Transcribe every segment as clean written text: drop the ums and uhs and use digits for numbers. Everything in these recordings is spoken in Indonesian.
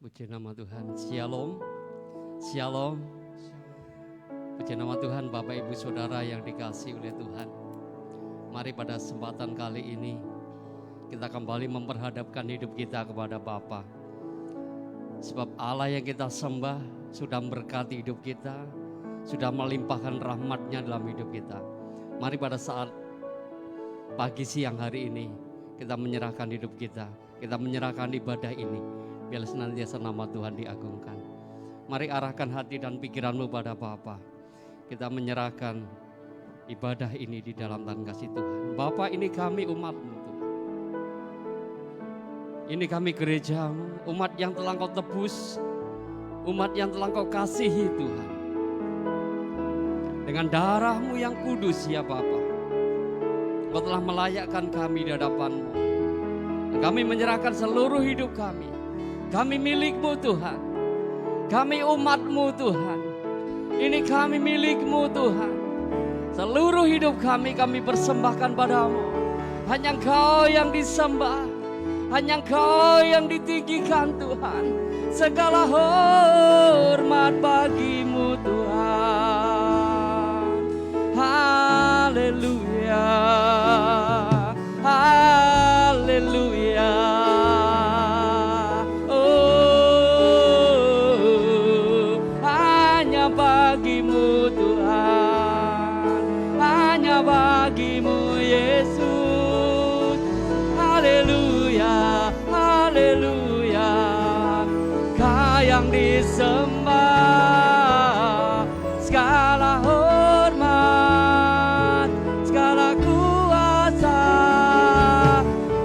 Puji nama Tuhan. Shalom. Shalom. Puji nama Tuhan Bapak Ibu Saudara yang dikasihi oleh Tuhan. Mari pada kesempatan kali ini kita kembali memperhadapkan hidup kita kepada Bapa. Sebab Allah yang kita sembah sudah memberkati hidup kita, sudah melimpahkan rahmat-Nya dalam hidup kita. Mari pada saat pagi siang hari ini kita menyerahkan hidup kita menyerahkan ibadah ini. Biar senantiasa nama Tuhan diagungkan. Mari arahkan hati dan pikiranmu pada Bapa. Kita menyerahkan ibadah ini di dalam tangan kasih Tuhan. Bapa, ini kami umat-Mu Tuhan. Ini kami gereja-Mu, umat yang telah Kau tebus, umat yang telah Kau kasihi Tuhan. Dengan darah-Mu yang kudus ya Bapa, Kau telah melayakkan kami di hadapan-Mu. Dan kami menyerahkan seluruh hidup kami. Kami milik-Mu Tuhan. Kami umat-Mu Tuhan. Ini kami milik-Mu Tuhan. Seluruh hidup kami persembahkan padamu. Hanya Engkau yang disembah. Hanya Engkau yang ditinggikan Tuhan. Segala hormat bagi-Mu Tuhan. Haleluya. Haleluya. Bagimu Tuhan, hanya bagimu Yesus. Haleluya, haleluya. Kau yang disembah, segala hormat, segala kuasa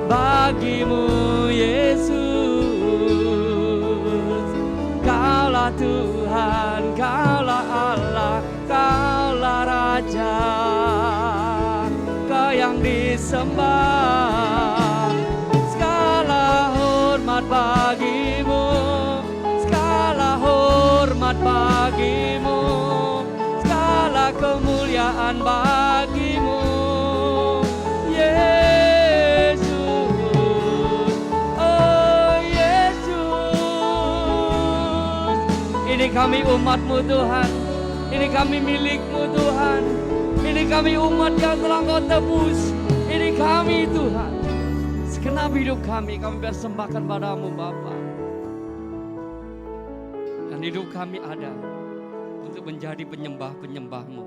bagimu Yesus. Kaulah Tuhan, Kaulah Allah, Kaulah Raja, Kau yang disembah. Segala hormat bagimu, segala hormat bagimu, segala kemuliaan bagimu Yesus. Oh Yesus, ini kami umat-Mu Tuhan. Ini kami milik-Mu Tuhan. Ini kami umat yang telah Kau tebus. Ini kami Tuhan. Segenap hidup kami persembahkan padamu Bapa. Dan hidup kami ada untuk menjadi penyembah-penyembah-Mu.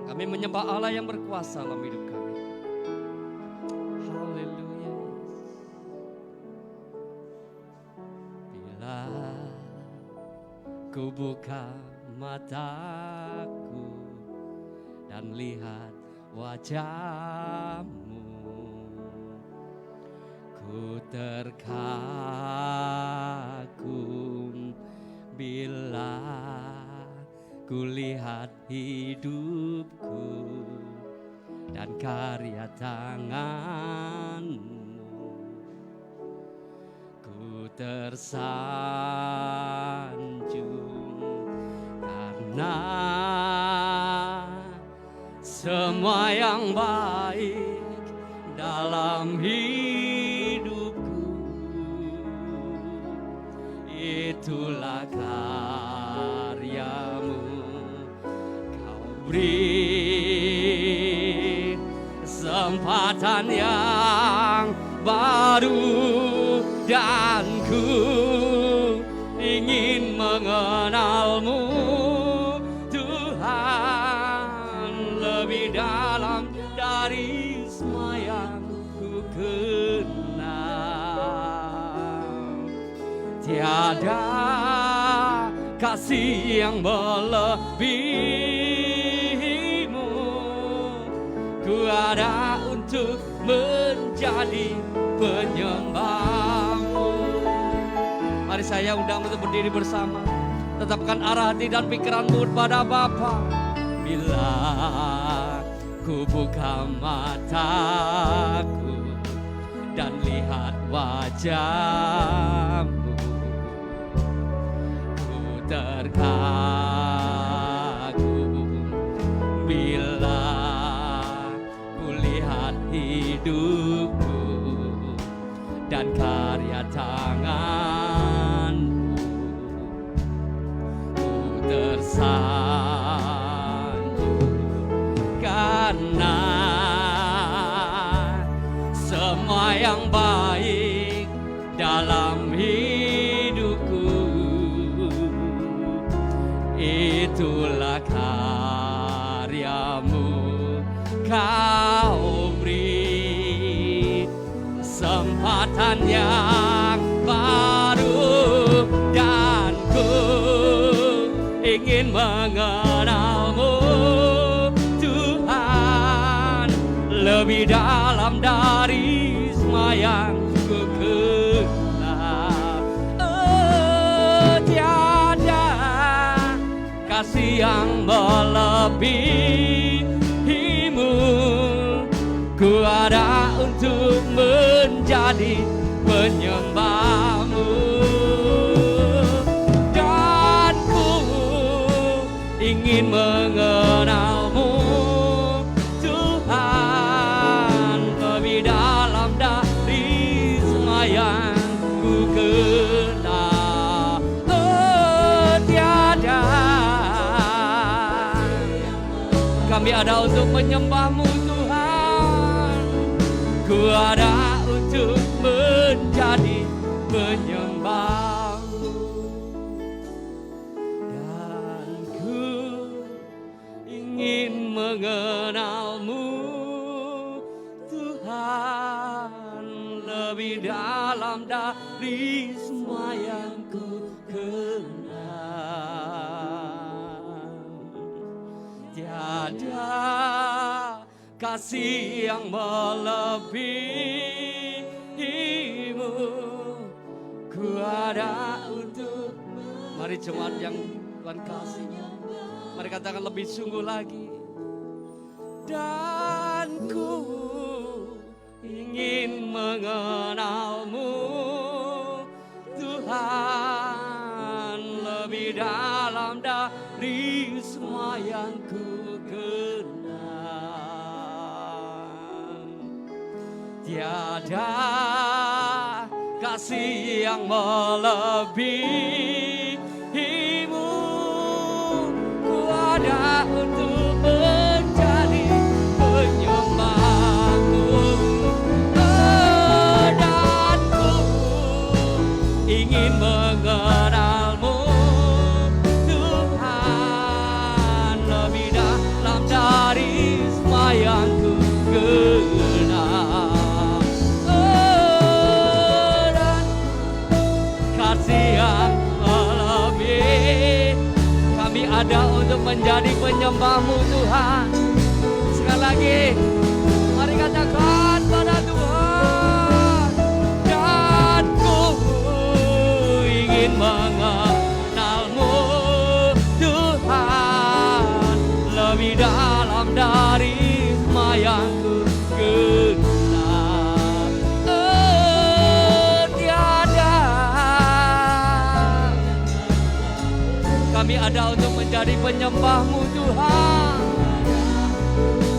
Kami menyembah Allah yang berkuasa dalam hidup kami. Haleluya. Bila ku buka mataku dan lihat wajah-Mu, ku terkagum bila ku lihat hidupku dan karya tangan-Mu. Ku tersanjung karena semua yang baik dalam hidupku, itulah karya-Mu. Kau beri kesempatan yang baru dan ku ingin mengenal-Mu Tuhan lebih dalam dari semua yang ku kenal. Tiada kasih yang melebihi-Mu. Ku ada untuk menjadi penyembah-Mu. Mari saya undang untuk berdiri bersama. Tetapkan arah hati dan pikiranmu pada Bapa. Bila ku buka mataku dan lihat wajah-Mu, ku terkagum bila ku lihat hidupku dan karya tangan karena semua yang baik dalam hidupku itulah karyamu, kau beri kesempatan yang baru dan ku ingin mengenalmu Tuhan lebih dalam dari semua yang ku kenal. Tiada kasih yang melebihimu, ku ada untuk menjadi penyembahmu dan ku ingin mengenalmu Tuhan lebih dalam dari semua yang ku kenal. Tiada kami ada untuk menyembahmu Tuhan, ku ada untuk menjadi penyembahmu dan ku ingin mengenalmu Tuhan lebih dalam dari semua yang ku kenal. Tiada kasih yang melebihimu, ku ada untuk. Mari jemaat yang Tuhan kasih, mari katakan lebih sungguh lagi. Dan ku ingin mengenalmu Tuhan lebih dalam dari semua yang ku kenal. Tiada kasih yang melebihimu, ku ada untuk menjadi penyembahmu dan ku ingin mengenalmu Tuhan lebih dalam dari semua yang ku kenal. Dan kasih yang lebih, kami ada untuk menjadi penyembahmu Tuhan. Sekali lagi mari katakan pada Tuhan, dan ku ingin mengenalmu Tuhan lebih dalam dari semua yang ku kenal. Tiada kami ada untuk menjadi penyembahmu Tuhan,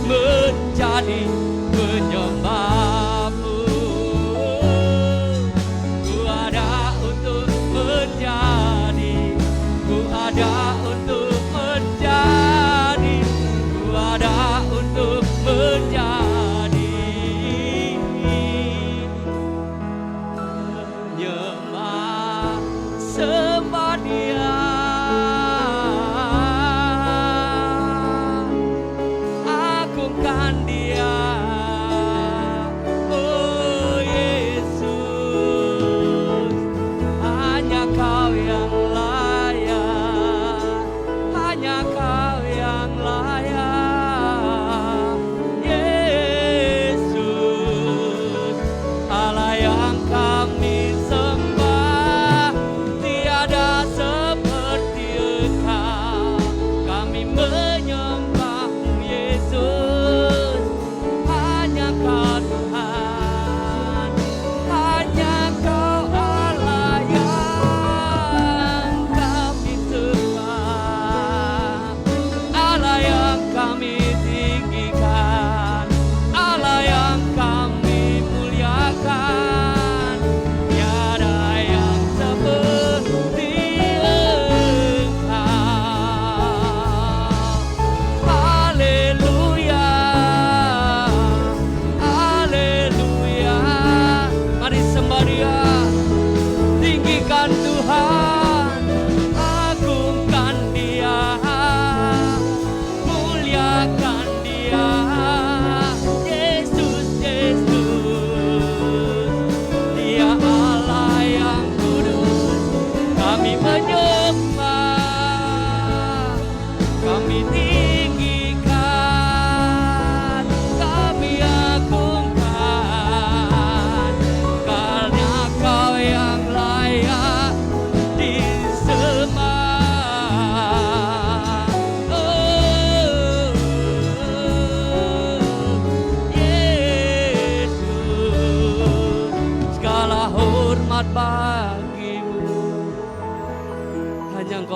menjadi penyembahmu. Ku ada untuk menjadi, ku ada untuk menjadi, ku ada untuk menjadi penyembah, sembah Dia. Agungkan Dia, oh Yesus, hanya Kau yang layak, hanya Kau yang layak, Yesus.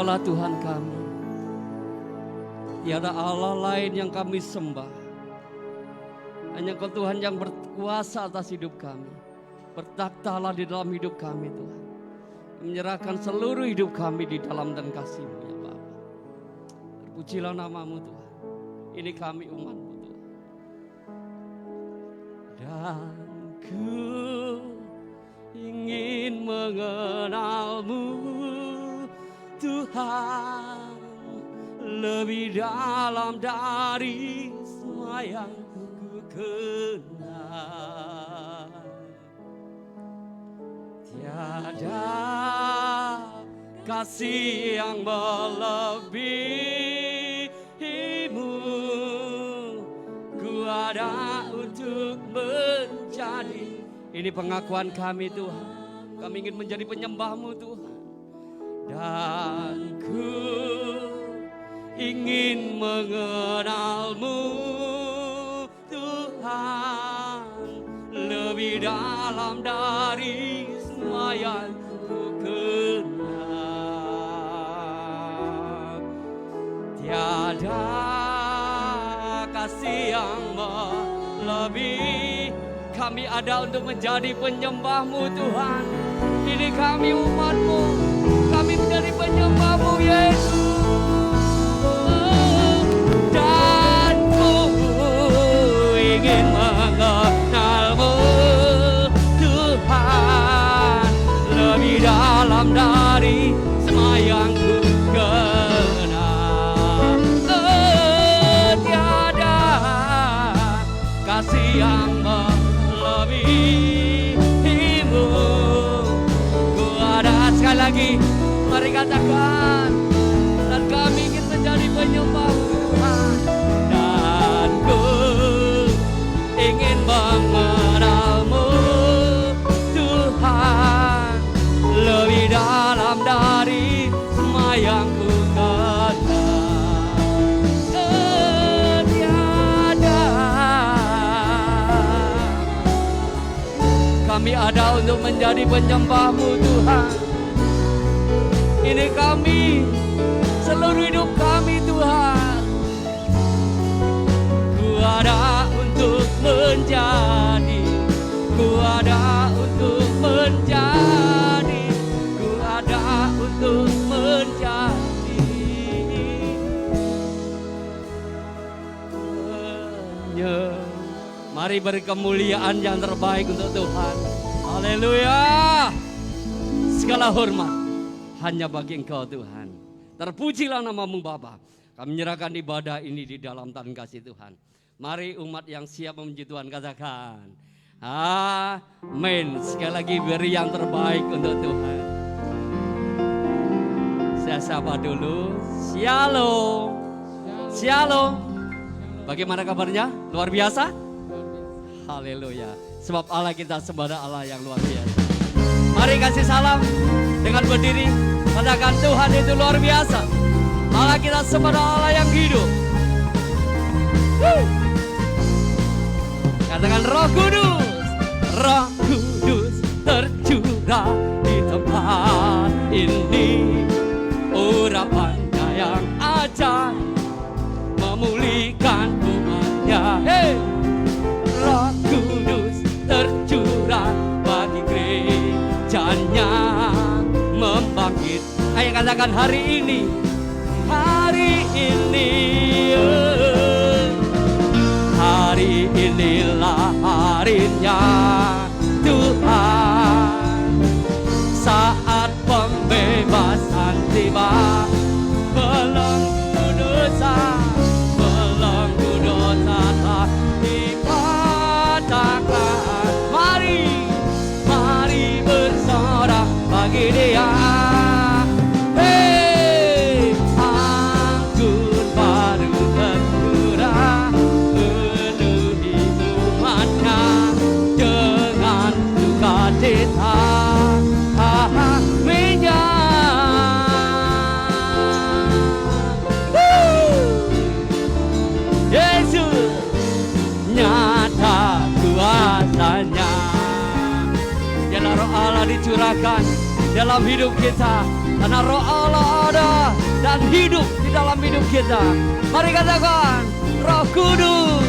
Dialah Tuhan kami. Tiada Allah lain yang kami sembah. Hanya Kau Tuhan yang berkuasa atas hidup kami. Bertakhtalah di dalam hidup kami Tuhan. Menyerahkan seluruh hidup kami di dalam dan kasih-Mu ya Bapa. Terpujilah nama-Mu Tuhan. Ini kami umat-Mu Tuhan. Dan ku ingin mengenal-Mu Tuhan, lebih dalam dari semua yang ku kenal. Tiada kasih yang melebihi-Mu. Ku ada untuk menjadi. Ini pengakuan kami Tuhan. Kami ingin menjadi penyembah-Mu Tuhan. Dan ku ingin mengenal-Mu Tuhan, lebih dalam dari semua yang ku kenal. Tiada kasih yang melebihi. Kami ada untuk menjadi penyembah-Mu Tuhan. Ini kami umat-Mu. Kami menjadi penyembah-Mu Yesus. Dan ku ingin mengenal-Mu Tuhan, lebih dalam dari semua yang ku kenal. Tiada kasih yang melebihi-Mu. Ku ada sekali lagi. Mari katakan, dan kami ingin menjadi penyembah Tuhan. Dan ku ingin mengenal-Mu Tuhan, lebih dalam dari semua yang ku kenal. Tiada kami ada untuk menjadi penyembah-Mu Tuhan. Ini kami, seluruh hidup kami Tuhan. Ku ada untuk menjadi, ku ada untuk menjadi, ku ada untuk menjadi. Mari beri kemuliaan yang terbaik untuk Tuhan. Haleluya. Segala hormat hanya bagi Engkau Tuhan. Terpujilah nama-Mu Bapa. Kami menyerahkan ibadah ini di dalam tangan kasih Tuhan. Mari umat yang siap memuji Tuhan katakan amin. Sekali lagi beri yang terbaik untuk Tuhan. Saya sapa dulu. Shalom. Shalom. Bagaimana kabarnya? Luar biasa? Haleluya. Sebab Allah kita sembah Allah yang luar biasa. Mari kasih salam dengan berdiri. Katakan Tuhan itu luar biasa. Allah kita sembah Allah yang hidup. Katakan Roh Kudus. Roh Kudus tercurah di tempat ini. Urapannya yang ajaib memulihkan umatnya. Hey! Roh Kudus tercurah bagi gerejanya membangkit. Ayo katakan hari ini. Hari ini, hari inilah harinya Tuhan. Saat pembebasan tiba, belenggu dosa telah dipatahkan. Mari, mari bersorak bagi Dia. Hey, anggur baru tercurah, penuhi umatnya dengan sukacita. Yesus nyata kuasanya. Biarlah Roh Allah dicurahkan dalam hidup kita. Karena Roh Allah ada dan hidup di dalam hidup kita. Mari katakan, Roh Kudus,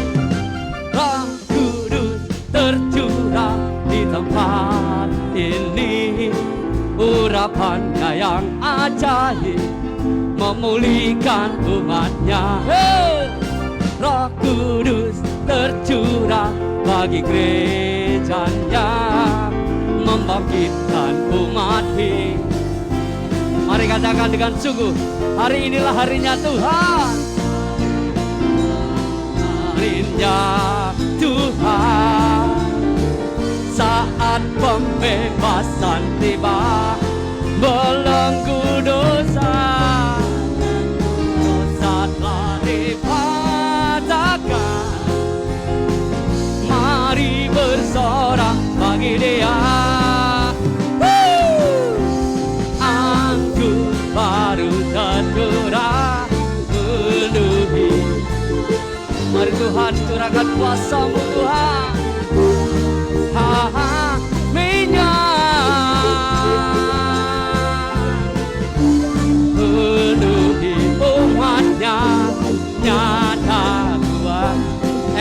Roh Kudus tercurah di tempat ini. Urapannya yang ajaib memulihkan umatnya. Roh Kudus tercurah bagi gerejanya, membangkitkan umat ini. Mari katakan dengan sungguh, hari inilah harinya Tuhan. Harinya Tuhan, saat pembebasan tiba, belenggu dosa, dosa telah dipatahkan. Mari bersorak bagi Dia. Anggur baru tercurah penuhi. Mari Tuhan curahkan kuasa-Mu Tuhan. Penuhi umatnya, nyata Tuhan.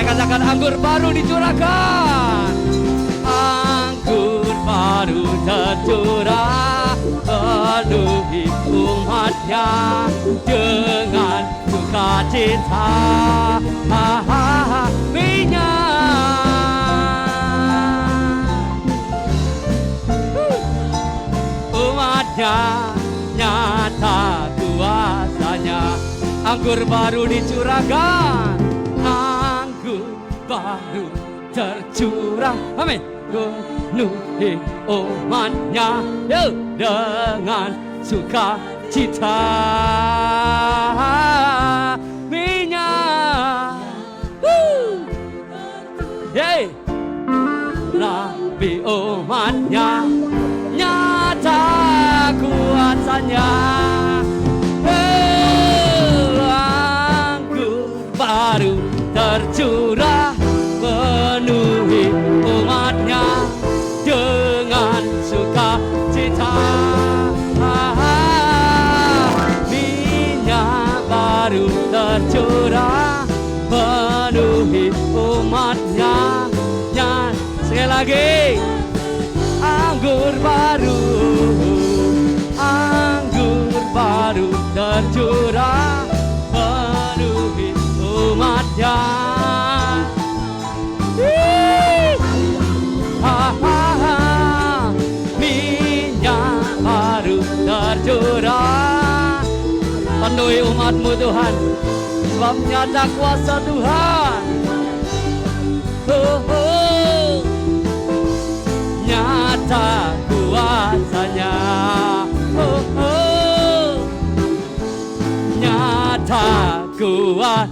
Katakan anggur baru dicurahkan. Anggur baru tercurah, penuhi umatnya dengan sukacita. Umatnya nyata kuasanya. Anggur baru dicurahkan, anggur baru tercurah. Amin. Penuhi umatnya dengan sukacita. Minyak Rabi umatnya, nyata kuasanya. Anggur baru tercurah, penuhi umatnya dengan sukacita. Minyak baru tercurah, penuhi umatnya. Sekali lagi, anggur baru tercurah, penuhi umatnya. Minyak baru tercurah, penuhi umat-Mu Tuhan, sebab nyata kuasa Tuhan. Nyata kuasanya, nyata kuat.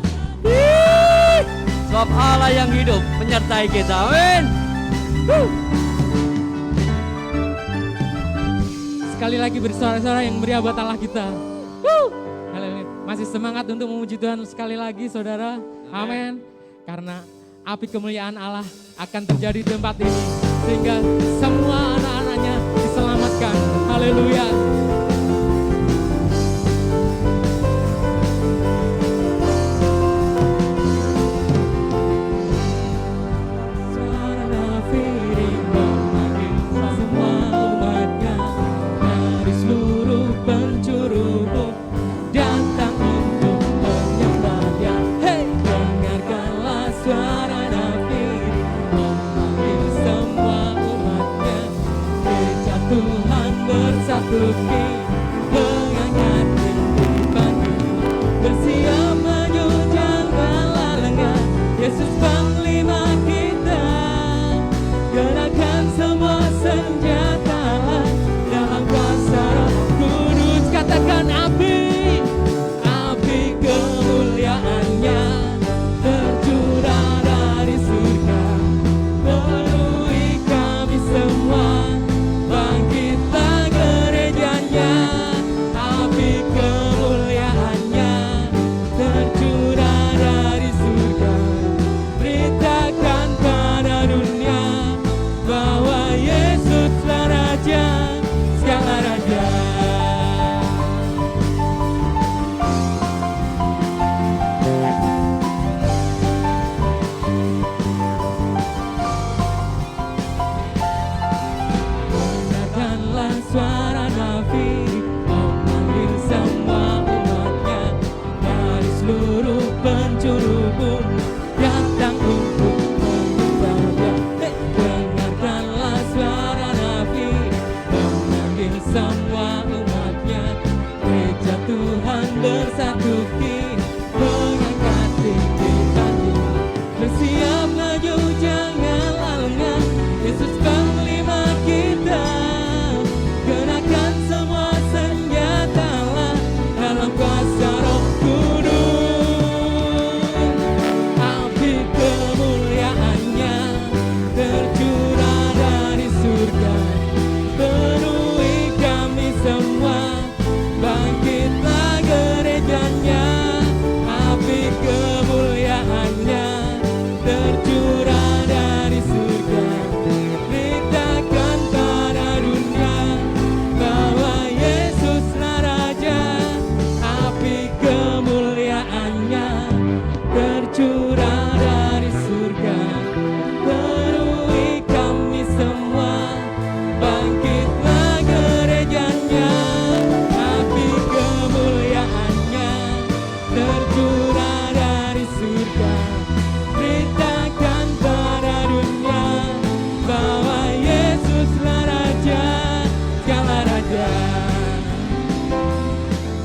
Sebab Allah yang hidup menyertai kita. Amin. Sekali lagi bersorak-sorak yang meriah buat Allah kita. Haleluya. Masih semangat untuk memuji Tuhan sekali lagi saudara. Amin. Karena api kemuliaan Allah akan terjadi di tempat ini, sehingga semua anak-anaknya diselamatkan. Haleluya. Tuhan bersatu. tercurah dari surga, penuhi kami semua. Bangkitlah gerejanya, api kemuliaannya tercurah dari surga. Beritakan pada dunia bahwa Yesuslah Raja, segala raja,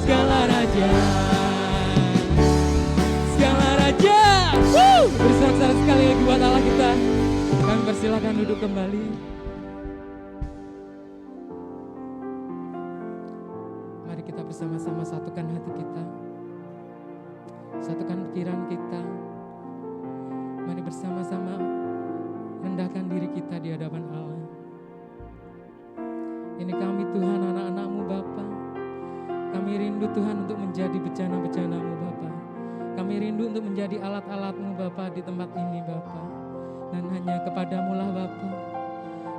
segala raja, segala raja. Bersorak-sorak sekali lagi buat Allah kita. Kami persilakan duduk kembali. Mari kita bersama-sama satukan hati kita, satukan pikiran kita. Mari bersama-sama rendahkan diri kita di hadapan Allah. Ini kami Tuhan, anak-anak-Mu Bapa. Kami rindu Tuhan untuk menjadi bejana-bejana-Mu Bapa. Kami rindu untuk menjadi alat-alat-Mu Bapa di tempat ini Bapa. Dan hanya kepadamu lah Bapa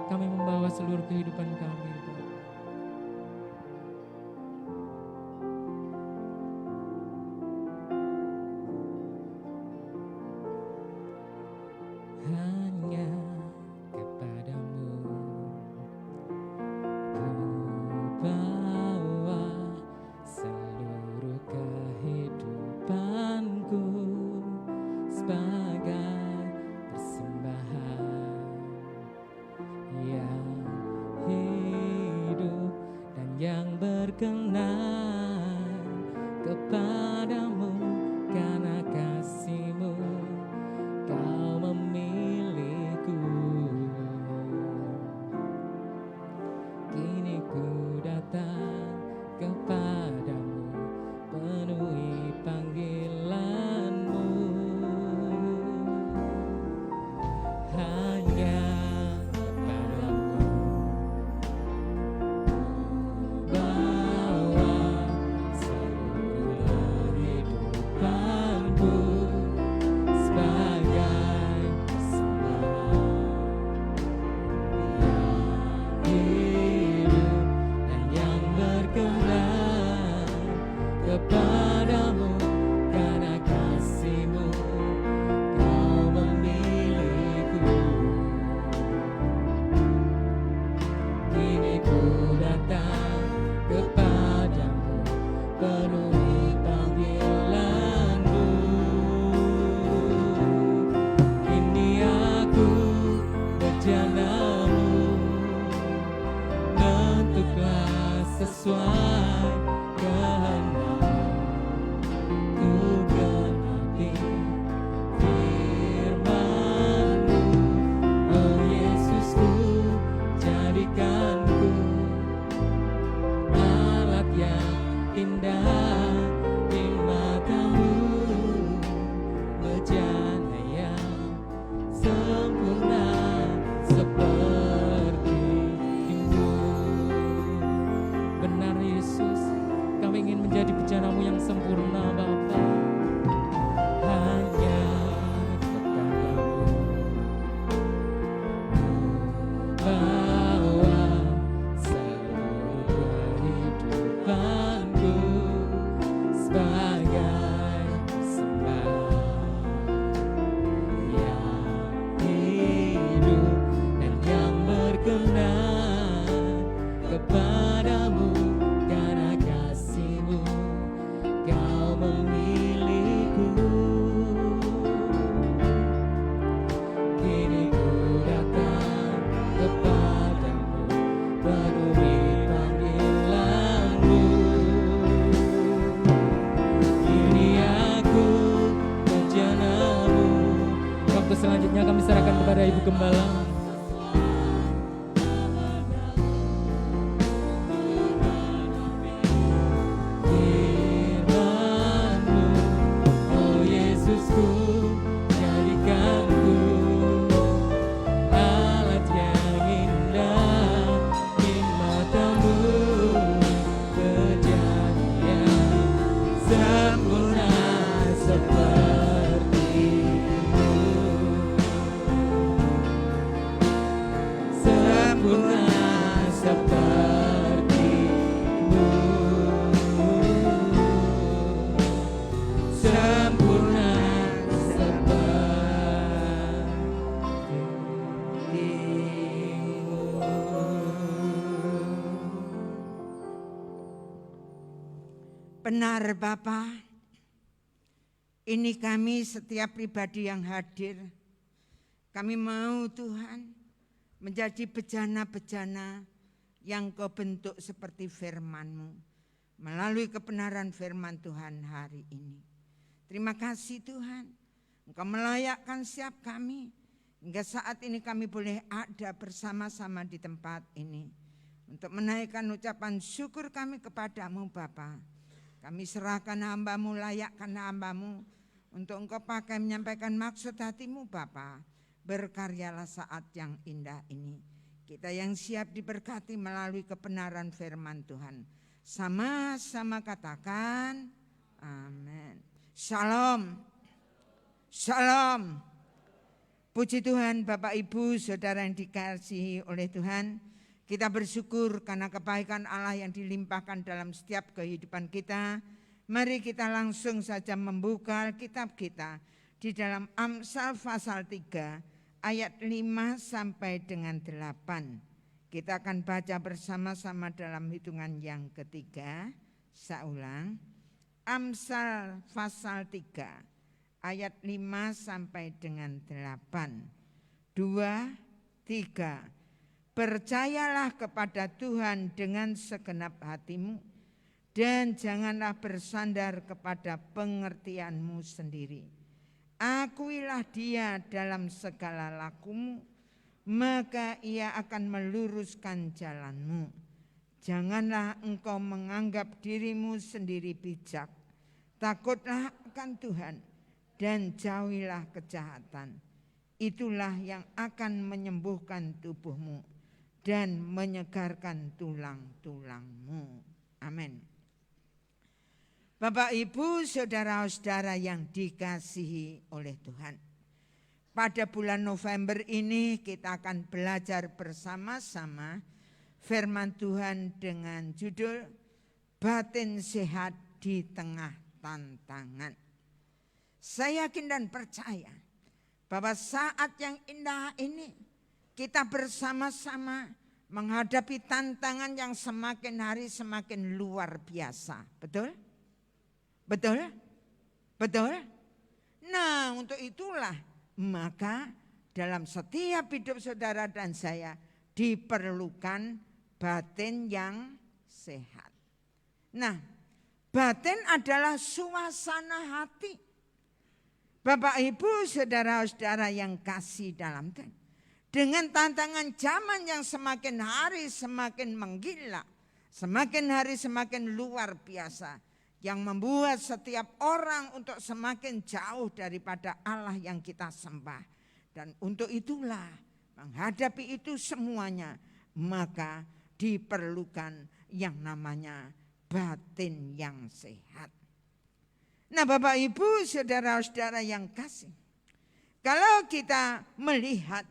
kami membawa seluruh kehidupan kami Bapa. Hanya kepadamu ku bawa seluruh kehidupanku sebagai persembahan yang hidup dan yang berkenan kepadamu. Karena kasih-Mu Kau memilihku. Kini ku datang kepadamu, penuhi panggilan-Mu. Hanya kepadamu bawa seluruh kehidupanku sebagai persembahan yang hidup dan yang berkenan kepadamu. Karena kasih-Mu Kau memilihku. Kini ku datang kepadamu, penuhi panggilan-Mu. Kini aku bejana-Mu, bentuklah sesuai kehendak-Mu. Ku genapi firman-Mu, oh Yesusku, jadikanku alat yang indah di mata-Mu, bejana yang sempurna seperti-Mu. Benar Yesus, kami ingin menjadi bejana-Mu yang sempurna Bapa. Hanya kepadamu bawa seluruh kehidupanku sebagai persembahan yang hidup dan yang berkenan kepadamu. Karena kasih-Mu Kau memilihku. Kini ku datang kepadamu, penuhi panggilan-Mu. Kini aku bejana-Mu. Waktu selanjutnya kami serahkan kepada Ibu Gembala. Firman-Mu, oh Yesusku, jadikanku alat yang indah di mata-Mu, bejana yang sempurna seperti-Mu. Benar Bapa, ini kami setiap pribadi yang hadir. Kami mau Tuhan menjadi bejana-bejana yang Kau bentuk seperti firman-Mu. Melalui kebenaran firman Tuhan hari ini. Terima kasih Tuhan, Engkau melayakkan setiap kami. Hingga saat ini kami boleh ada bersama-sama di tempat ini. Untuk menaikkan ucapan syukur kami kepadamu Bapa. Kami serahkan hamba-Mu, layakkan hamba-Mu. Untuk Engkau pakai menyampaikan maksud hati-Mu Bapa. Berkaryalah saat yang indah ini. Kita yang siap diberkati melalui kebenaran firman Tuhan. Sama-sama katakan amin. Shalom. Shalom. Puji Tuhan Bapak Ibu Saudara yang dikasihi oleh Tuhan. Kita bersyukur karena kebaikan Allah yang dilimpahkan dalam setiap kehidupan kita. Mari kita langsung saja membuka kitab kita di dalam Amsal pasal 3 ayat 5 sampai dengan 8. Kita akan baca bersama-sama dalam hitungan yang ketiga. Saya ulang. Amsal pasal 3 ayat 5 sampai dengan 8. 2, 3. Percayalah kepada Tuhan dengan segenap hatimu dan janganlah bersandar kepada pengertianmu sendiri. Akuilah Dia dalam segala lakumu, maka Ia akan meluruskan jalanmu. Janganlah engkau menganggap dirimu sendiri bijak. Takutlah akan Tuhan dan jauhilah kejahatan. Itulah yang akan menyembuhkan tubuhmu dan menyegarkan tulang-tulangmu. Amin. Bapak Ibu Saudara-saudara yang dikasihi oleh Tuhan. Pada bulan November ini kita akan belajar bersama-sama firman Tuhan dengan judul Batin Sehat di Tengah Tantangan. Saya yakin dan percaya bahwa saat yang indah ini kita bersama-sama menghadapi tantangan yang semakin hari semakin luar biasa. Betul? Betul? Betul? Nah, untuk itulah maka dalam setiap hidup saudara dan saya diperlukan batin yang sehat. Nah, batin adalah suasana hati. Bapak Ibu saudara-saudara yang kasih dalam Tuhan. Dengan tantangan zaman yang semakin hari semakin menggila. Semakin hari semakin luar biasa. Yang membuat setiap orang untuk semakin jauh daripada Allah yang kita sembah. Dan untuk itulah menghadapi itu semuanya. Maka diperlukan yang namanya batin yang sehat. Nah Bapak Ibu saudara-saudara yang kasih. Kalau kita melihat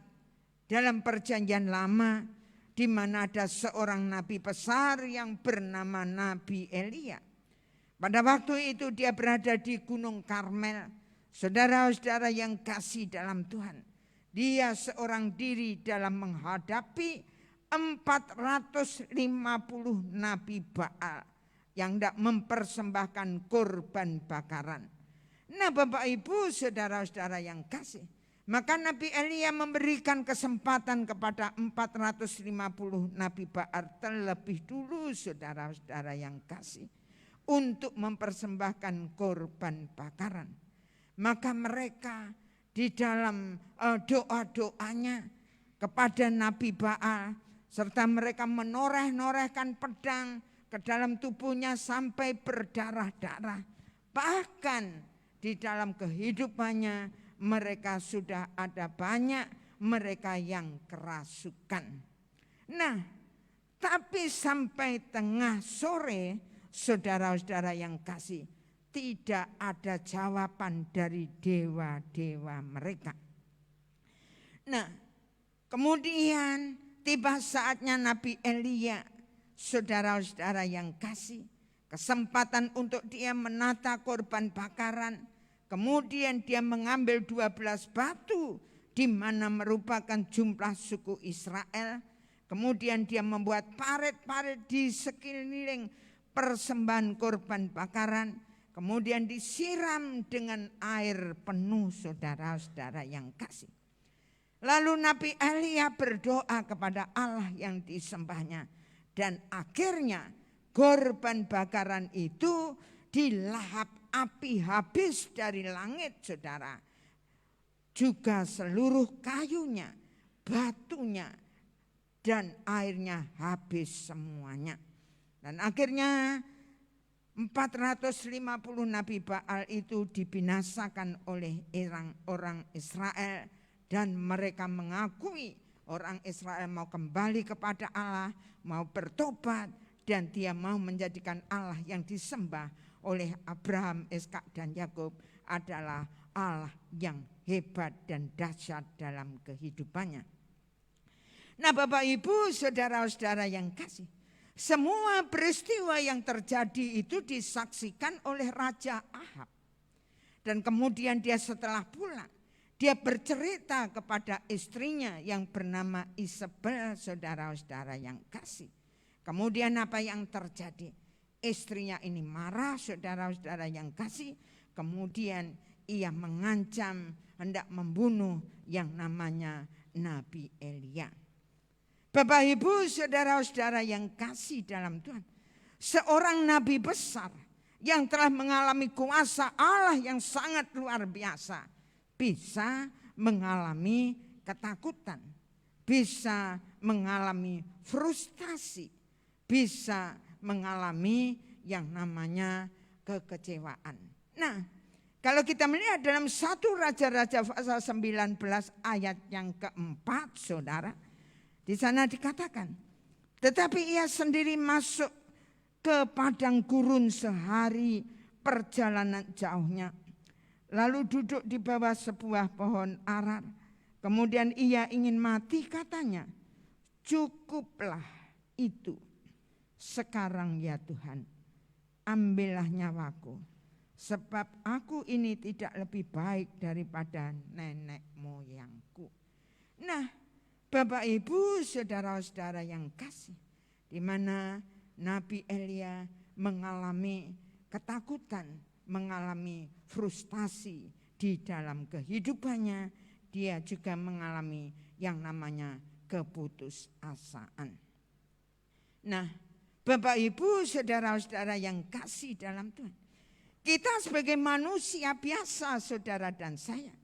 dalam perjanjian lama. Di mana ada seorang nabi besar yang bernama Nabi Elia. Pada waktu itu dia berada di Gunung Karmel. Saudara-saudara yang kasih dalam Tuhan. Dia seorang diri dalam menghadapi 450 nabi Baal yang tidak mempersembahkan korban bakaran. Nah Bapak Ibu saudara-saudara yang kasih. Maka Nabi Elia memberikan kesempatan kepada 450 nabi Baal terlebih dulu saudara-saudara yang kasih. Untuk mempersembahkan korban bakaran. Maka mereka di dalam doa-doanya kepada Nabi Baal. Serta mereka menoreh-norehkan pedang ke dalam tubuhnya sampai berdarah-darah. Bahkan di dalam kehidupannya mereka sudah ada banyak mereka yang kerasukan. Nah, tapi sampai tengah sore saudara-saudara yang kasih, tidak ada jawaban dari dewa-dewa mereka. Nah, kemudian tiba saatnya Nabi Elia, saudara-saudara yang kasih, kesempatan untuk dia menata korban bakaran. Kemudian dia mengambil 12 batu di mana merupakan jumlah suku Israel. Kemudian dia membuat parit-parit di sekeliling persembahan korban bakaran, kemudian disiram dengan air penuh, saudara-saudara yang kasih. Lalu Nabi Elia berdoa kepada Allah yang disembahnya, dan akhirnya korban bakaran itu dilahap api habis dari langit, saudara. Juga seluruh kayunya, batunya, dan airnya habis semuanya. Dan akhirnya 450 Nabi Baal itu dibinasakan oleh orang Israel. Dan mereka mengakui orang Israel mau kembali kepada Allah, mau bertobat, dan dia mau menjadikan Allah yang disembah oleh Abraham, Ishak, dan Yakub adalah Allah yang hebat dan dahsyat dalam kehidupannya. Nah, Bapak Ibu, saudara-saudara yang kasih, semua peristiwa yang terjadi itu disaksikan oleh Raja Ahab. Dan kemudian dia setelah pulang, dia bercerita kepada istrinya yang bernama Isabel, saudara-saudara yang kasih. Kemudian apa yang terjadi? Istrinya ini marah, saudara-saudara yang kasih. Kemudian ia mengancam hendak membunuh yang namanya Nabi Elia. Bapak Ibu, saudara-saudara yang kasih dalam Tuhan, seorang nabi besar yang telah mengalami kuasa Allah yang sangat luar biasa, bisa mengalami ketakutan, bisa mengalami frustasi, bisa mengalami yang namanya kekecewaan. Nah, kalau kita melihat dalam 1 Raja-Raja pasal 19 ayat yang keempat, saudara, di sana dikatakan, tetapi ia sendiri masuk ke padang gurun sehari perjalanan jauhnya, lalu duduk di bawah sebuah pohon arar. Kemudian ia ingin mati, katanya, cukuplah itu. Sekarang ya Tuhan, ambillah nyawaku, sebab aku ini tidak lebih baik daripada nenek moyangku. Nah, Bapak Ibu, saudara-saudara yang kasih, di mana Nabi Elia mengalami ketakutan, mengalami frustasi di dalam kehidupannya, dia juga mengalami yang namanya keputusasaan. Nah, Bapak Ibu, saudara-saudara yang kasih dalam Tuhan, kita sebagai manusia biasa, saudara dan saya,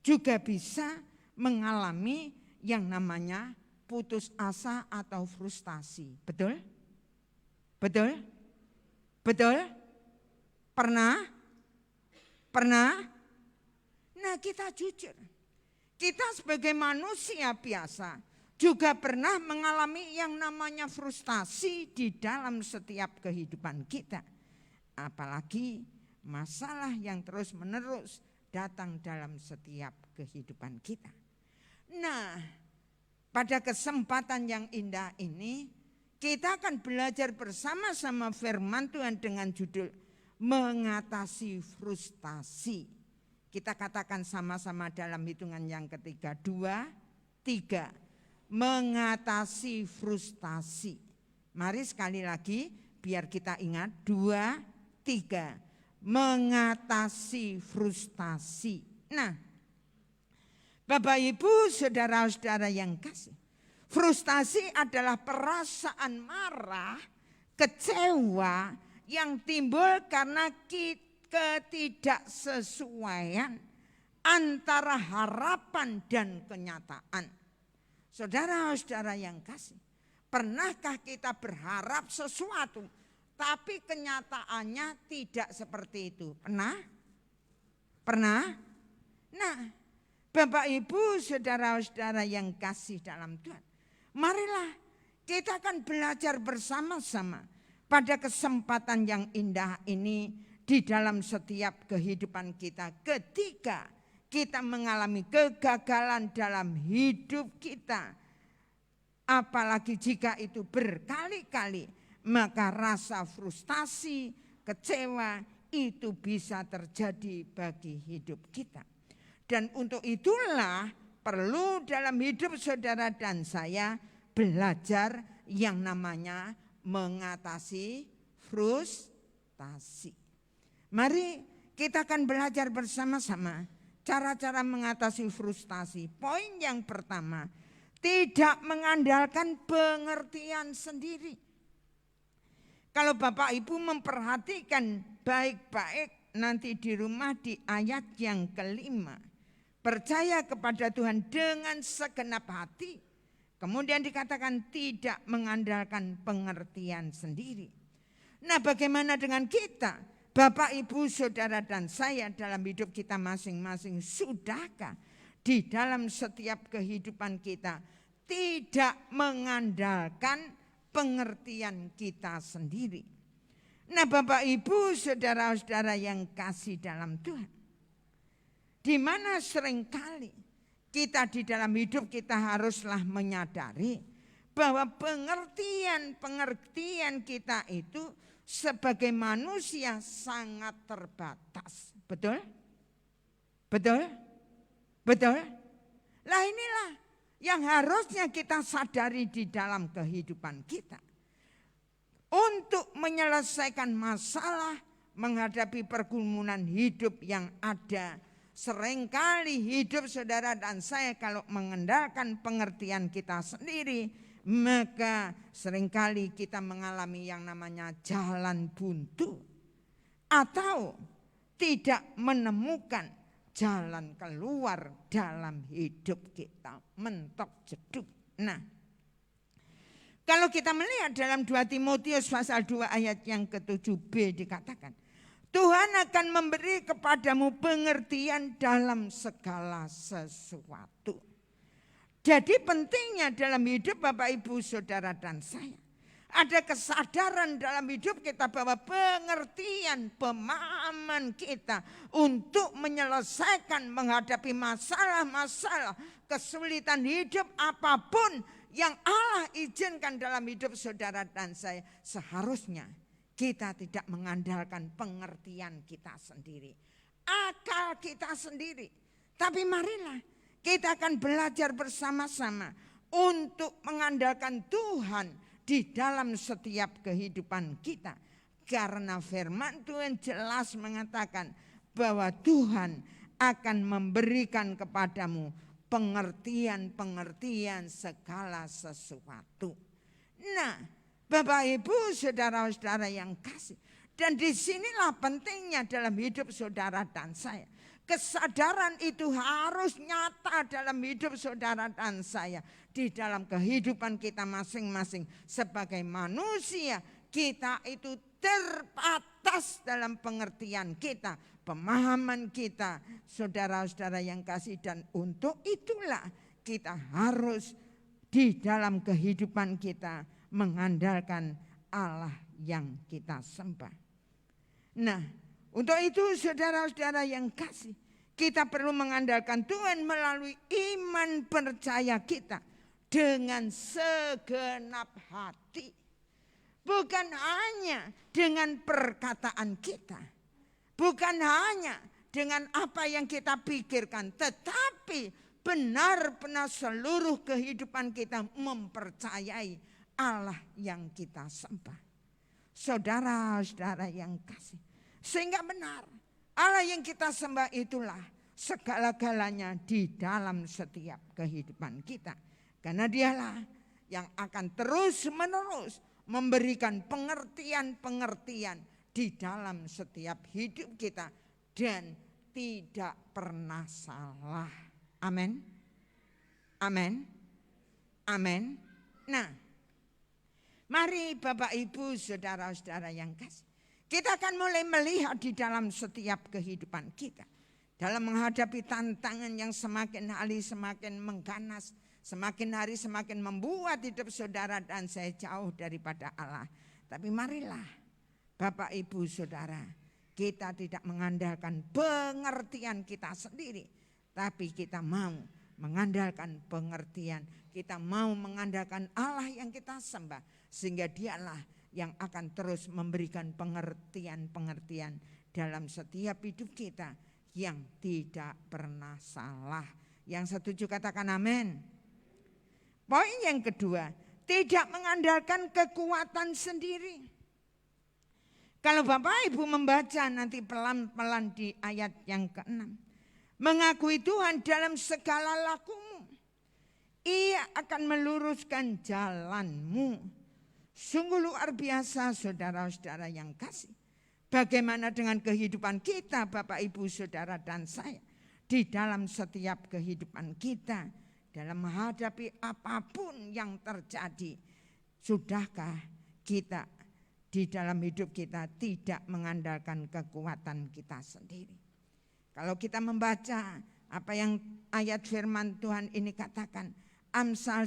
juga bisa mengalami yang namanya putus asa atau frustasi. Betul? Betul? Betul? Pernah? Nah, kita jujur. Kita sebagai manusia biasa juga pernah mengalami yang namanya frustasi di dalam setiap kehidupan kita. Apalagi masalah yang terus-menerus datang dalam setiap kehidupan kita. Nah, pada kesempatan yang indah ini, kita akan belajar bersama-sama firman Tuhan dengan judul mengatasi frustasi. Kita katakan sama-sama dalam hitungan yang ketiga, 2, 3. Mengatasi frustasi. Mari sekali lagi biar kita ingat, 2, 3. Mengatasi frustasi. Nah, Bapak Ibu, saudara-saudara yang kasih, frustasi adalah perasaan marah, kecewa yang timbul karena ketidaksesuaian antara harapan dan kenyataan. Saudara-saudara yang kasih, pernahkah kita berharap sesuatu tapi kenyataannya tidak seperti itu? Pernah? Nah, Bapak Ibu, saudara-saudara yang kasih dalam Tuhan, marilah kita akan belajar bersama-sama pada kesempatan yang indah ini di dalam setiap kehidupan kita. Ketika kita mengalami kegagalan dalam hidup kita, apalagi jika itu berkali-kali, maka rasa frustasi, kecewa itu bisa terjadi bagi hidup kita. Dan untuk itulah perlu dalam hidup saudara dan saya belajar yang namanya mengatasi frustasi. Mari kita akan belajar bersama-sama cara-cara mengatasi frustasi. Poin yang pertama, tidak mengandalkan pengertian sendiri. Kalau Bapak Ibu memperhatikan baik-baik nanti di rumah di ayat yang kelima. Percaya kepada Tuhan dengan segenap hati. Kemudian dikatakan tidak mengandalkan pengertian sendiri. Nah, bagaimana dengan kita? Bapak, Ibu, Saudara dan saya dalam hidup kita masing-masing, sudahkah di dalam setiap kehidupan kita tidak mengandalkan pengertian kita sendiri? Nah, Bapak, Ibu, Saudara-saudara yang kasih dalam Tuhan, di mana seringkali kita di dalam hidup kita haruslah menyadari bahwa pengertian kita itu sebagai manusia sangat terbatas. Betul? Betul? Betul? Lah inilah yang harusnya kita sadari di dalam kehidupan kita. Untuk menyelesaikan masalah, menghadapi pergumulan hidup yang ada, seringkali hidup saudara dan saya kalau mengandalkan pengertian kita sendiri, maka seringkali kita mengalami yang namanya jalan buntu atau tidak menemukan jalan keluar dalam hidup kita, mentok jeduk. Nah, kalau kita melihat dalam 2 Timotius pasal 2 ayat yang ke-7b dikatakan, Tuhan akan memberi kepadamu pengertian dalam segala sesuatu. Jadi pentingnya dalam hidup Bapak, Ibu, Saudara dan saya, ada kesadaran dalam hidup kita bahwa pengertian, pemahaman kita untuk menyelesaikan, menghadapi masalah-masalah, kesulitan hidup apapun yang Allah izinkan dalam hidup saudara dan saya, seharusnya kita tidak mengandalkan pengertian kita sendiri, akal kita sendiri. Tapi marilah kita akan belajar bersama-sama untuk mengandalkan Tuhan di dalam setiap kehidupan kita. Karena firman Tuhan jelas mengatakan bahwa Tuhan akan memberikan kepadamu pengertian-pengertian segala sesuatu. Nah, Bapak, Ibu, saudara-saudara yang kasih. Dan disinilah pentingnya dalam hidup saudara dan saya. Kesadaran itu harus nyata dalam hidup saudara dan saya. Di dalam kehidupan kita masing-masing. Sebagai manusia, kita itu terbatas dalam pengertian kita, pemahaman kita, saudara-saudara yang kasih. Dan untuk itulah kita harus di dalam kehidupan kita mengandalkan Allah yang kita sembah. Nah, untuk itu saudara-saudara yang kasih, kita perlu mengandalkan Tuhan melalui iman percaya kita dengan segenap hati. Bukan hanya dengan perkataan kita, bukan hanya dengan apa yang kita pikirkan, tetapi benar-benar seluruh kehidupan kita mempercayai Allah yang kita sembah. Saudara-saudara yang kasih, sehingga benar Allah yang kita sembah itulah segala-galanya di dalam setiap kehidupan kita. Karena dialah yang akan terus-menerus memberikan pengertian-pengertian di dalam setiap hidup kita dan tidak pernah salah. Amin. Amin. Amin. Nah, mari Bapak, Ibu, saudara-saudara yang kasih, kita akan mulai melihat di dalam setiap kehidupan kita. Dalam menghadapi tantangan yang semakin hari semakin mengganas, semakin hari semakin membuat hidup saudara dan saya jauh daripada Allah. Tapi marilah Bapak, Ibu, saudara, kita tidak mengandalkan pengertian kita sendiri, tapi kita mau mengandalkan pengertian, kita mau mengandalkan Allah yang kita sembah, sehingga dialah yang akan terus memberikan pengertian-pengertian dalam setiap hidup kita yang tidak pernah salah. Yang setuju katakan amin. Poin yang kedua, tidak mengandalkan kekuatan sendiri. Kalau Bapak Ibu membaca nanti pelan-pelan di ayat yang ke-6. Mengakui Tuhan dalam segala lakumu. Ia akan meluruskan jalanmu. Sungguh luar biasa saudara-saudara yang kasih. Bagaimana dengan kehidupan kita Bapak Ibu Saudara dan saya. Di dalam setiap kehidupan kita. Dalam menghadapi apapun yang terjadi. Sudahkah kita di dalam hidup kita tidak mengandalkan kekuatan kita sendiri. Kalau kita membaca apa yang ayat firman Tuhan ini katakan, Amsal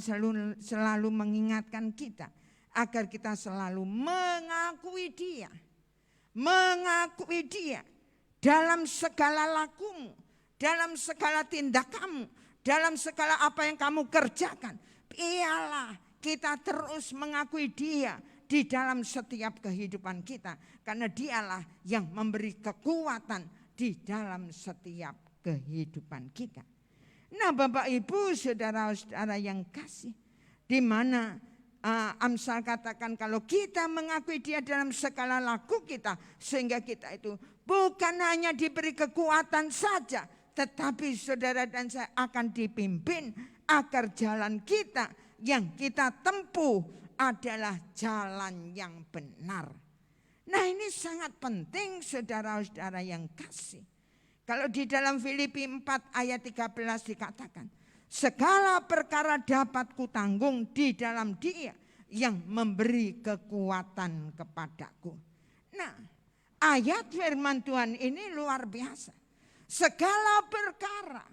selalu mengingatkan kita agar kita selalu mengakui Dia. Mengakui Dia dalam segala lakumu, dalam segala tindakanmu, dalam segala apa yang kamu kerjakan. Biarlah kita terus mengakui Dia di dalam setiap kehidupan kita. Karena Dialah yang memberi kekuatan di dalam setiap kehidupan kita. Nah Bapak Ibu saudara-saudara yang kasih. Di mana Amsal katakan kalau kita mengakui Dia dalam segala laku kita. Sehingga kita itu bukan hanya diberi kekuatan saja. Tetapi saudara dan saya akan dipimpin agar jalan kita yang kita tempuh adalah jalan yang benar. Nah ini sangat penting saudara-saudara yang kasih. Kalau di dalam Filipi 4 ayat 13 dikatakan. Segala perkara dapat kutanggung di dalam Dia yang memberi kekuatan kepadaku. Nah ayat firman Tuhan ini luar biasa. Segala perkara,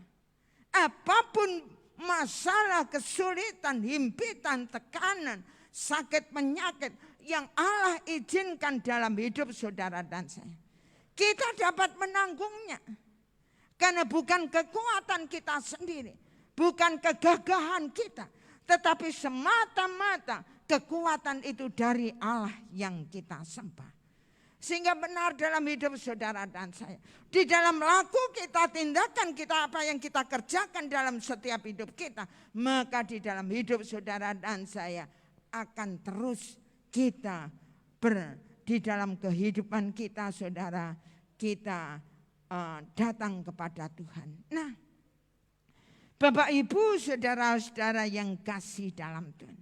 apapun masalah, kesulitan, himpitan, tekanan, sakit penyakit yang Allah izinkan dalam hidup saudara dan saya. Kita dapat menanggungnya. Karena bukan kekuatan kita sendiri. Bukan kegagahan kita. Tetapi semata-mata kekuatan itu dari Allah yang kita sembah. Sehingga benar dalam hidup saudara dan saya. Di dalam laku kita, tindakan kita, apa yang kita kerjakan dalam setiap hidup kita. Maka di dalam hidup saudara dan saya akan terus kita di dalam kehidupan kita saudara, kita datang kepada Tuhan. Nah Bapak Ibu saudara-saudara yang kasih dalam Tuhan,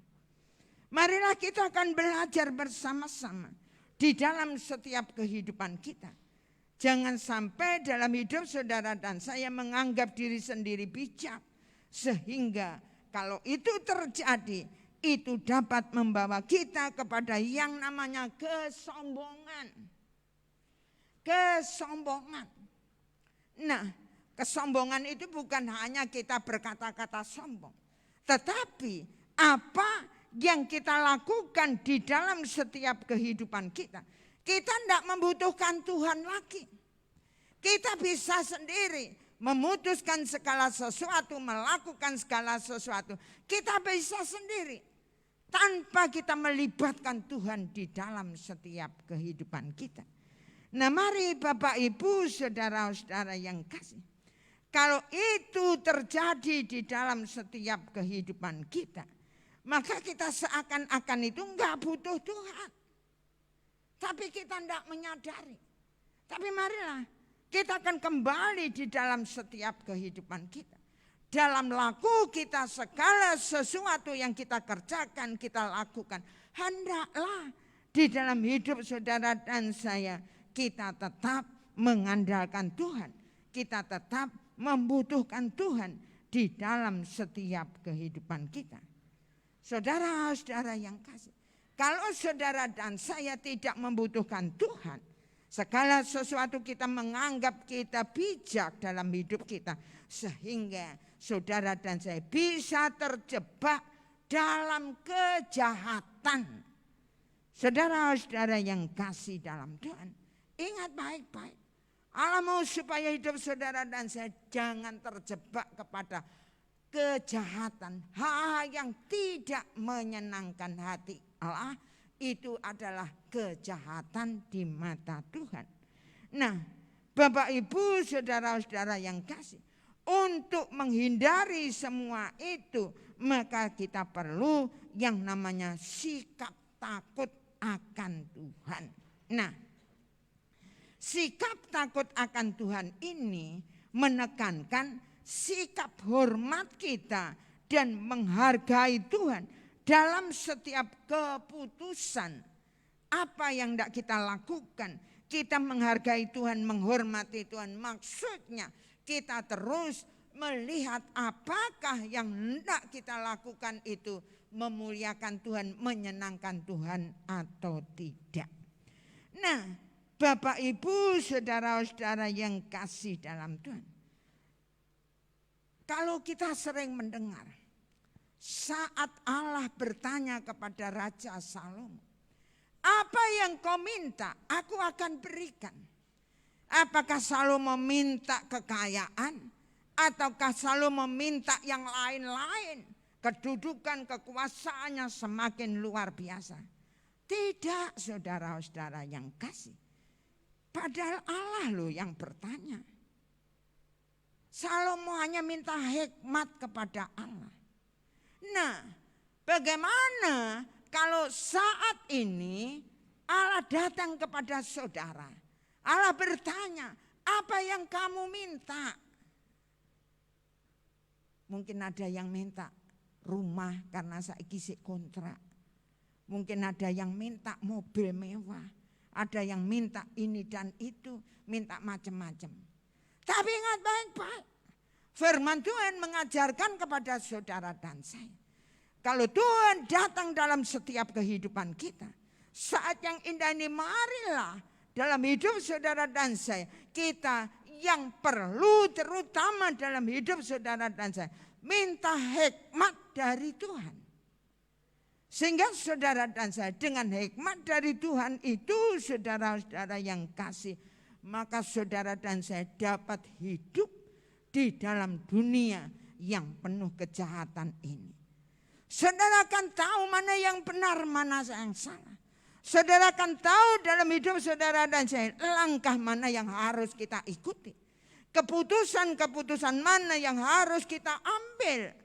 marilah kita akan belajar bersama-sama di dalam setiap kehidupan kita. Jangan sampai dalam hidup saudara dan saya menganggap diri sendiri bijak. Sehingga kalau itu terjadi, itu dapat membawa kita kepada yang namanya kesombongan. Kesombongan. Nah, kesombongan itu bukan hanya kita berkata-kata sombong. Tetapi apa yang kita lakukan di dalam setiap kehidupan kita. Kita tidak membutuhkan Tuhan lagi. Kita bisa sendiri memutuskan segala sesuatu, melakukan segala sesuatu. Kita bisa sendiri. Tanpa kita melibatkan Tuhan di dalam setiap kehidupan kita. Nah mari Bapak Ibu saudara-saudara yang kasih. Kalau itu terjadi di dalam setiap kehidupan kita. Maka kita seakan-akan itu enggak butuh Tuhan. Tapi kita enggak menyadari. Tapi marilah kita akan kembali di dalam setiap kehidupan kita. Dalam laku kita segala sesuatu yang kita kerjakan, kita lakukan. Hendaklah di dalam hidup saudara dan saya kita tetap mengandalkan Tuhan. Kita tetap membutuhkan Tuhan di dalam setiap kehidupan kita. Saudara-saudara yang kasih. Kalau saudara dan saya tidak membutuhkan Tuhan. Segala sesuatu kita menganggap kita bijak dalam hidup kita. Sehingga saudara dan saya bisa terjebak dalam kejahatan. Saudara-saudara yang kasih dalam Tuhan. Ingat baik-baik. Allah mau supaya hidup saudara dan saya jangan terjebak kepada kejahatan. Hal yang tidak menyenangkan hati Allah. Itu adalah kejahatan di mata Tuhan. Nah, Bapak Ibu saudara-saudara yang kasih. Untuk menghindari semua itu, maka kita perlu yang namanya sikap takut akan Tuhan. Nah, Sikap takut akan Tuhan ini menekankan sikap hormat kita dan menghargai Tuhan dalam setiap keputusan. Apa yang tidak kita lakukan, kita menghargai Tuhan, menghormati Tuhan. Maksudnya kita terus melihat apakah yang hendak kita lakukan itu memuliakan Tuhan, menyenangkan Tuhan atau tidak. Nah, Bapak Ibu, saudara-saudara yang kasih dalam Tuhan. Kalau kita sering mendengar saat Allah bertanya kepada Raja Salomo, apa yang kau minta, aku akan berikan. Apakah Salomo minta kekayaan? Ataukah Salomo minta yang lain-lain? Kedudukan, kekuasaannya semakin luar biasa. Tidak, saudara-saudara yang kasih. Padahal Allah loh yang bertanya. Salomo hanya minta hikmat kepada Allah. Nah, bagaimana kalau saat ini Allah datang kepada saudara? Allah bertanya, apa yang kamu minta? Mungkin ada yang minta rumah karena saiki sik kontrak. Mungkin ada yang minta mobil mewah. Ada yang minta ini dan itu, minta macam-macam. Tapi ingat baik-baik, firman Tuhan mengajarkan kepada saudara dan saya. Kalau Tuhan datang dalam setiap kehidupan kita, saat yang indah ini marilah dalam hidup saudara dan saya, kita yang perlu terutama dalam hidup saudara dan saya, minta hikmat dari Tuhan. Sehingga saudara dan saya dengan hikmat dari Tuhan itu, saudara-saudara yang kasih, maka saudara dan saya dapat hidup di dalam dunia yang penuh kejahatan ini. Saudara akan tahu mana yang benar, mana yang salah. Saudara akan tahu dalam hidup saudara dan saya langkah mana yang harus kita ikuti. Keputusan-keputusan mana yang harus kita ambil.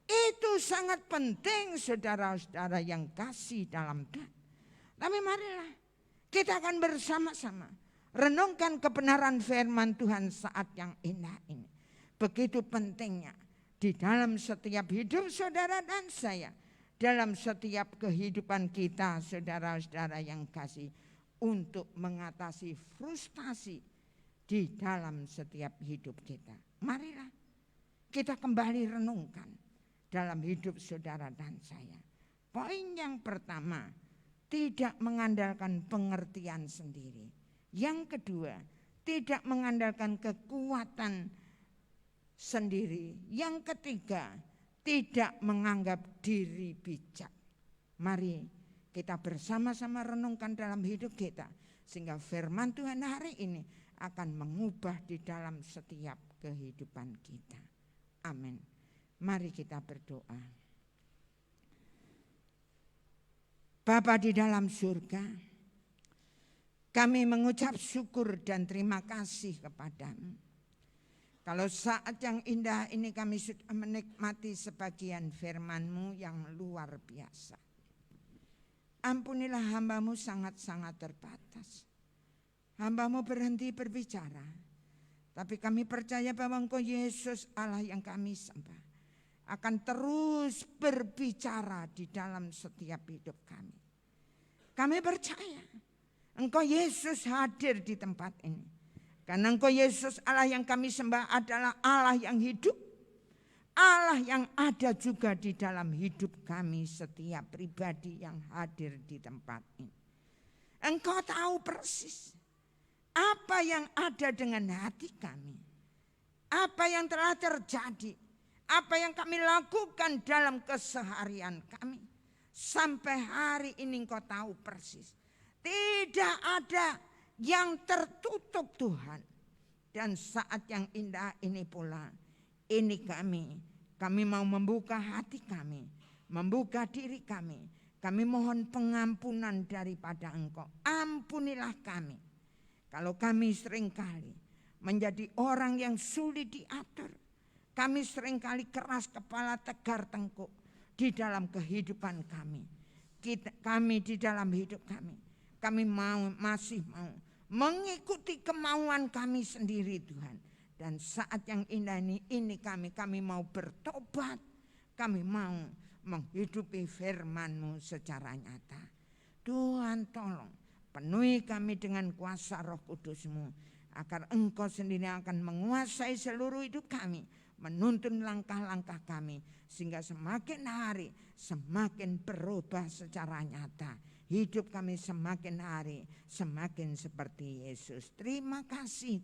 Itu sangat penting saudara-saudara yang kasih dalam Tuhan. Tapi marilah kita akan bersama-sama renungkan kebenaran firman Tuhan saat yang indah ini. Begitu pentingnya di dalam setiap hidup saudara dan saya. Dalam setiap kehidupan kita saudara-saudara yang kasih. Untuk mengatasi frustasi di dalam setiap hidup kita. Marilah kita kembali renungkan dalam hidup saudara dan saya. Poin yang pertama, tidak mengandalkan pengertian sendiri. Yang kedua, tidak mengandalkan kekuatan sendiri. Yang ketiga, tidak menganggap diri bijak. Mari kita bersama-sama renungkan dalam hidup kita. Sehingga firman Tuhan hari ini akan mengubah di dalam setiap kehidupan kita. Amin. Mari kita berdoa. Bapa di dalam surga, kami mengucap syukur dan terima kasih kepadamu. Kalau saat yang indah ini kami sudah menikmati sebagian firman-Mu yang luar biasa. Ampunilah hamba-Mu sangat-sangat terbatas. Hamba-Mu berhenti berbicara. Tapi kami percaya bahwa Engkau Yesus Allah yang kami sembah akan terus berbicara di dalam setiap hidup kami. Kami percaya Engkau Yesus hadir di tempat ini. Karena Engkau Yesus Allah yang kami sembah adalah Allah yang hidup. Allah yang ada juga di dalam hidup kami setiap pribadi yang hadir di tempat ini. Engkau tahu persis apa yang ada dengan hati kami. Apa yang telah terjadi. Apa yang kami lakukan dalam keseharian kami. Sampai hari ini Engkau tahu persis. Tidak ada yang tertutup Tuhan. Dan saat yang indah ini pula, ini kami mau membuka hati kami, membuka diri kami. Kami mohon pengampunan daripada Engkau. Ampunilah kami. Kalau kami seringkali menjadi orang yang sulit diatur. Kami seringkali keras kepala, tegar tengkuk di dalam kehidupan kami. Kami di dalam hidup kami. Kami masih mau mengikuti kemauan kami sendiri Tuhan. Dan saat yang indah ini kami mau bertobat, kami mau menghidupi firman-Mu secara nyata. Tuhan tolong penuhi kami dengan kuasa Roh Kudus-Mu, agar Engkau sendiri akan menguasai seluruh hidup kami, menuntun langkah-langkah kami, sehingga semakin hari semakin berubah secara nyata. Hidup kami semakin hari semakin seperti Yesus. Terima kasih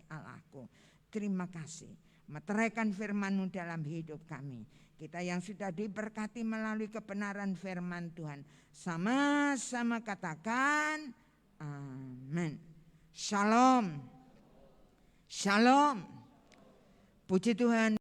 Allahku. Terima kasih. Meteraikan firman-Mu dalam hidup kami. Kita yang sudah diberkati melalui kebenaran firman Tuhan, sama-sama katakan amin. Shalom. Shalom. Puji Tuhan.